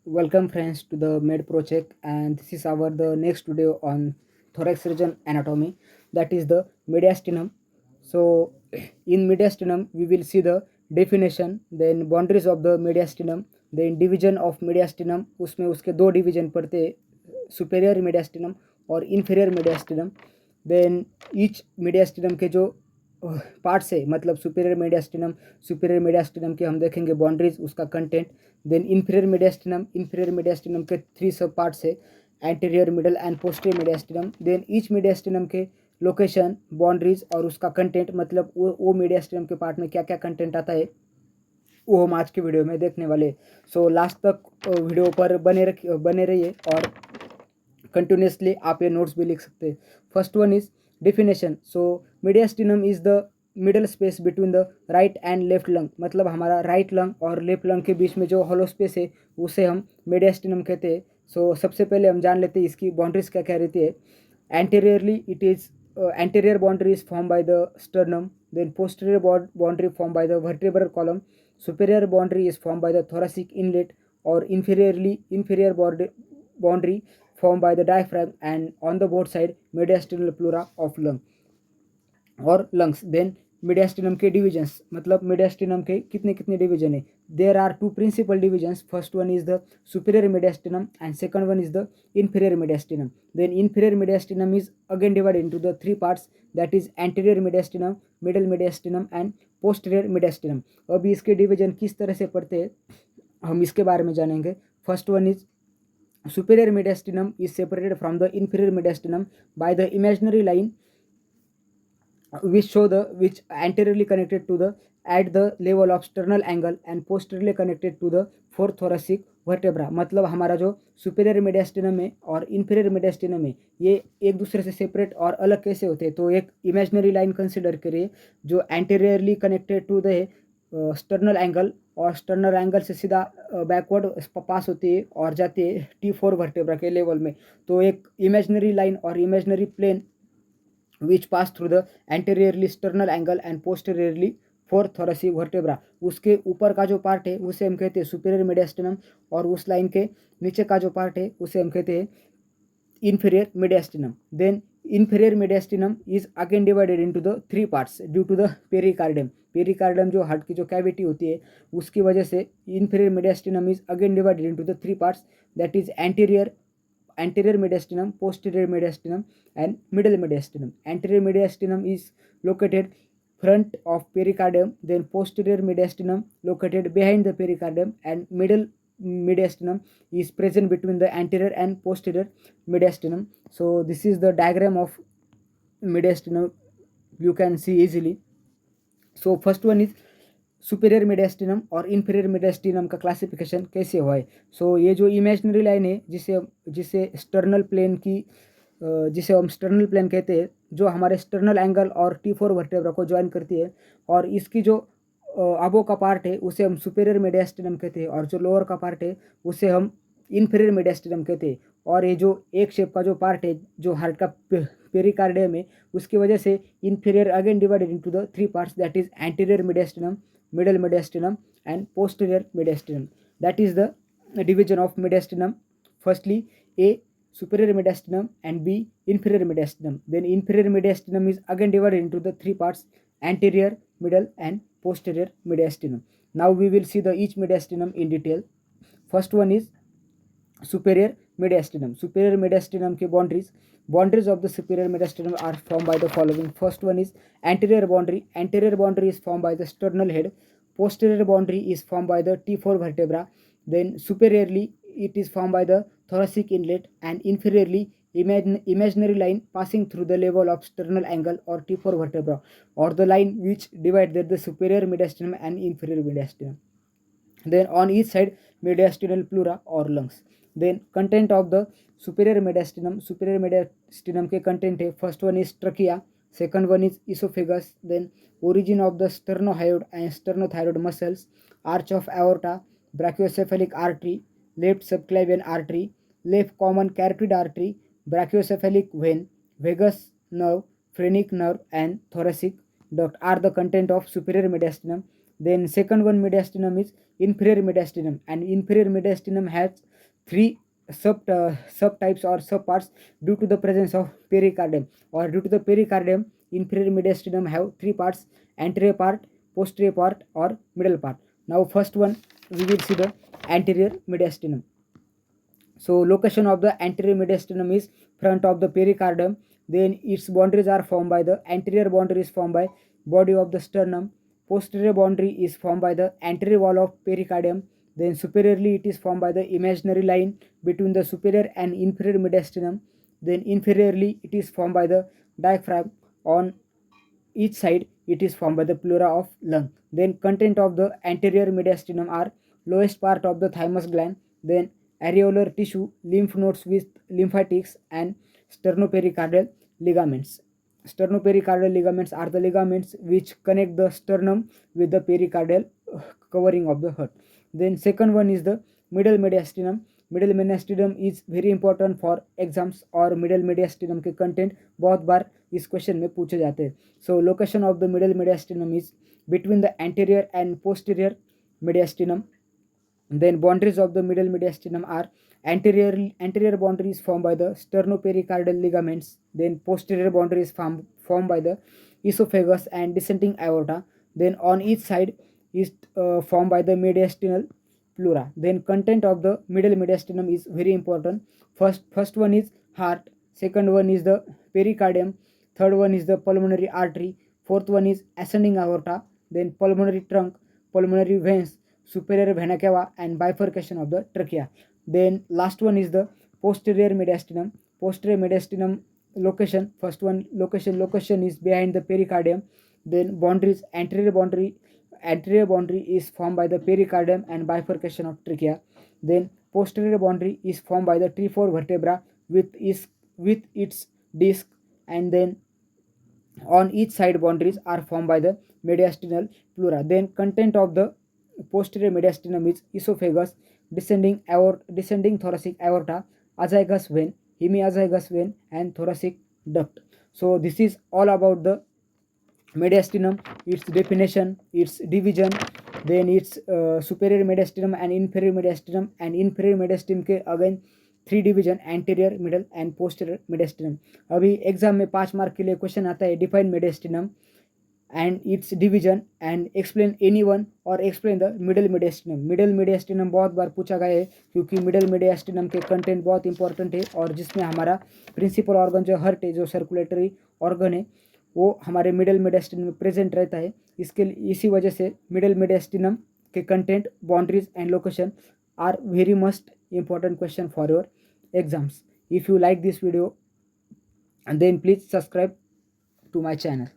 Welcome friends to the Med project, and this is our the next video on thorax region anatomy, that is the mediastinum. So in mediastinum we will see the definition, then boundaries of the mediastinum, then division of mediastinum. उसमें उसके दो division पड़ते हैं, superior mediastinum और inferior mediastinum. Then each mediastinum के जो parts है, मतलब सुपेरियर मीडियास्टिनम के हम देखेंगे बाउंड्रीज, उसका कंटेंट. देन इन्फीरियर मीडियास्टिनम के थ्री सब पार्ट्स है, anterior, middle and posterior mediastinum. Then each mediastinum के लोकेशन, बाउंड्रीज और उसका कंटेंट, मतलब वो मीडियास्टिनम के पार्ट में क्या क्या कंटेंट आता है, वो हम आज के वीडियो में देखने वाले. सो लास्ट तक वीडियो पर बने रहिए और कंटिन्यूसली आप ये नोट्स भी लिख सकते हैं. First one is definition. So mediastinum is the middle space between the right and left lung, मतलब हमारा राइट लंग और लेफ्ट लंग के बीच में जो हॉलो स्पेस है उसे हम मीडियास्टिनम कहते हैं. सो सबसे पहले हम जान लेते हैं इसकी बाउंड्रीज क्या क्या रहती है. Anteriorly it is anterior boundary is formed by the sternum, then posterior boundary formed by the vertebral column, superior boundary is formed by the thoracic inlet, or inferior boundary formed by the diaphragm, and on the both side mediastinal pleura of lung और lungs. Then mediastinum के divisions, मतलब mediastinum के कितने कितने division है. There are two principal divisions. First one is the superior mediastinum and second one is the inferior mediastinum. Then inferior mediastinum is again divided into the three parts, that is anterior mediastinum, middle mediastinum and posterior mediastinum. अभी इसके division किस तरह से पढ़ते हैं हम इसके बारे में जानेंगे. First one is superior mediastinum is separated from the inferior mediastinum by the imaginary line which anteriorly connected to the at the level of sternal angle and posteriorly connected to the fourth thoracic vertebra. मतलब हमारा जो superior mediastinum है और inferior mediastinum है, ये एक दूसरे से सेपरेट और अलग कैसे होते हैं. तो एक इमेजिनरी लाइन कंसिडर करिए जो anteriorly connected to the sternal angle, और स्टर्नल एंगल से सीधा बैकवर्ड पास होती है और जाती है T4 वर्टेब्रा के लेवल में. तो एक इमेजिनरी लाइन और imaginary plane which pass through the anteriorly sternal angle and posteriorly fourth thoracic vertebra. उसके ऊपर का जो पार्ट है उसे हम कहते हैं सुपीरियर मीडियास्टिनम, और उस लाइन के नीचे का जो पार्ट है उसे हम कहते हैं inferior mediastinum. Then inferior mediastinum is again divided into the three parts due to the pericardium. Pericardium जो हार्ट की जो कैविटी होती है उसकी वजह से inferior mediastinum is again divided into the three parts, that is anterior mediastinum, posterior mediastinum and middle mediastinum. Anterior mediastinum is located front of pericardium, then posterior mediastinum located behind the pericardium, and middle mediastinum is present between the anterior and posterior mediastinum. So this is the diagram of mediastinum, you can see easily. So first one is superior mediastinum और inferior mediastinum का classification कैसे हुआ है. सो ये जो imaginary line है जिसे जिसे स्टर्नल प्लेन की जिसे हम स्टर्नल प्लेन कहते हैं, जो हमारे स्टर्नल एंगल और T4 वर्टेब्रा को ज्वाइन करती है, और इसकी जो अबो का पार्ट है उसे हम सुपीरियर मीडियास्टिनम कहते हैं, और जो लोअर का पार्ट है उसे हम इन्फीरियर मीडियास्टिनम कहते हैं. और ये जो एक शेप का जो पार्ट है जो हार्ट का पेरिकार्डियम है, उसकी वजह से inferior again divided into the three parts, that is anterior mediastinum, middle mediastinum and posterior mediastinum. That is the division of mediastinum. Firstly, A superior mediastinum and B inferior mediastinum. Then inferior mediastinum is again divided into the three parts, anterior, middle and posterior mediastinum. Now we will see the each mediastinum in detail. First one is superior mediastinum. Superior mediastinum के boundaries of the superior mediastinum are formed by the following. First one is anterior boundary. Anterior boundary is formed by the sternal head. Posterior boundary is formed by the T4 vertebra. Then superiorly it is formed by the thoracic inlet, and inferiorly imaginary line passing through the level of sternal angle or T4 vertebra, or the line which divides the superior mediastinum and inferior mediastinum. Then on each side mediastinal pleura or lungs. Then content of the superior mediastinum के content है. First one is trachea, second one is esophagus, then origin of the sternohyoid and sternothyroid muscles, arch of aorta, brachiocephalic artery, left subclavian artery, left common carotid artery, brachiocephalic vein, vagus nerve, phrenic nerve and thoracic duct are the content of superior mediastinum. Then second one mediastinum is inferior mediastinum, and inferior mediastinum has three subtypes or subparts due to the presence of pericardium, or due to the pericardium inferior mediastinum have three parts: anterior part, posterior part, or middle part. Now first one we will see the anterior mediastinum. So location of the anterior mediastinum is front of the pericardium. Then its boundaries are formed by the anterior boundary is formed by body of the sternum. Posterior boundary is formed by the anterior wall of pericardium. Then superiorly it is formed by the imaginary line between the superior and inferior mediastinum. Then inferiorly it is formed by the diaphragm. On each side it is formed by the pleura of lung. Then content of the anterior mediastinum are lowest part of the thymus gland, then areolar tissue, lymph nodes with lymphatics, and sternopericardial ligaments. Sternopericardial ligaments are the ligaments which connect the sternum with the pericardial covering of the heart. Then second one is the middle mediastinum. Middle mediastinum is very important for exams, और middle mediastinum के content बहुत बार इस question में पूछे जाते हैं. सो location of the middle mediastinum is between the anterior and posterior mediastinum. Then boundaries of the middle mediastinum are anterior boundary is formed by the sternopericardial ligaments. Then posterior boundary is formed by the esophagus and descending aorta. Then on each side is formed by the mediastinal pleura. Then content of the middle mediastinum is very important. First one is heart, second one is the pericardium, third one is the pulmonary artery, fourth one is ascending aorta, then pulmonary trunk, pulmonary veins, superior vena cava, and bifurcation of the trachea. Then last one is the posterior mediastinum. Posterior mediastinum location, first one location is behind the pericardium. Then boundaries, anterior boundary is formed by the pericardium and bifurcation of trachea. Then posterior boundary is formed by the T4 vertebra with its disc, and then on each side boundaries are formed by the mediastinal pleura. Then content of the posterior mediastinum is esophagus, descending thoracic aorta, azygous vein, hemiazygous vein, and thoracic duct. So this is all about the mediastinum, its definition, its division, then its superior mediastinum and inferior mediastinum. And inferior mediastinum के again 3 division, anterior, middle and posterior mediastinum. अभी exam में 5 mark के लिए question आता है, define mediastinum and its division and explain any one or explain the middle mediastinum. Middle mediastinum बहुत बार पूछा गया है क्योंकि मिडल mediastinum के कंटेंट बहुत इंपॉर्टेंट है, और जिसमें हमारा प्रिंसिपल ऑर्गन जो हार्ट है, जो सर्कुलेटरी ऑर्गन है, वो हमारे मिडल mediastinum में प्रेजेंट रहता है. इसी वजह से मिडल mediastinum के content, boundaries and location are very must important question for your exams. If you like this video, and then please subscribe to my channel.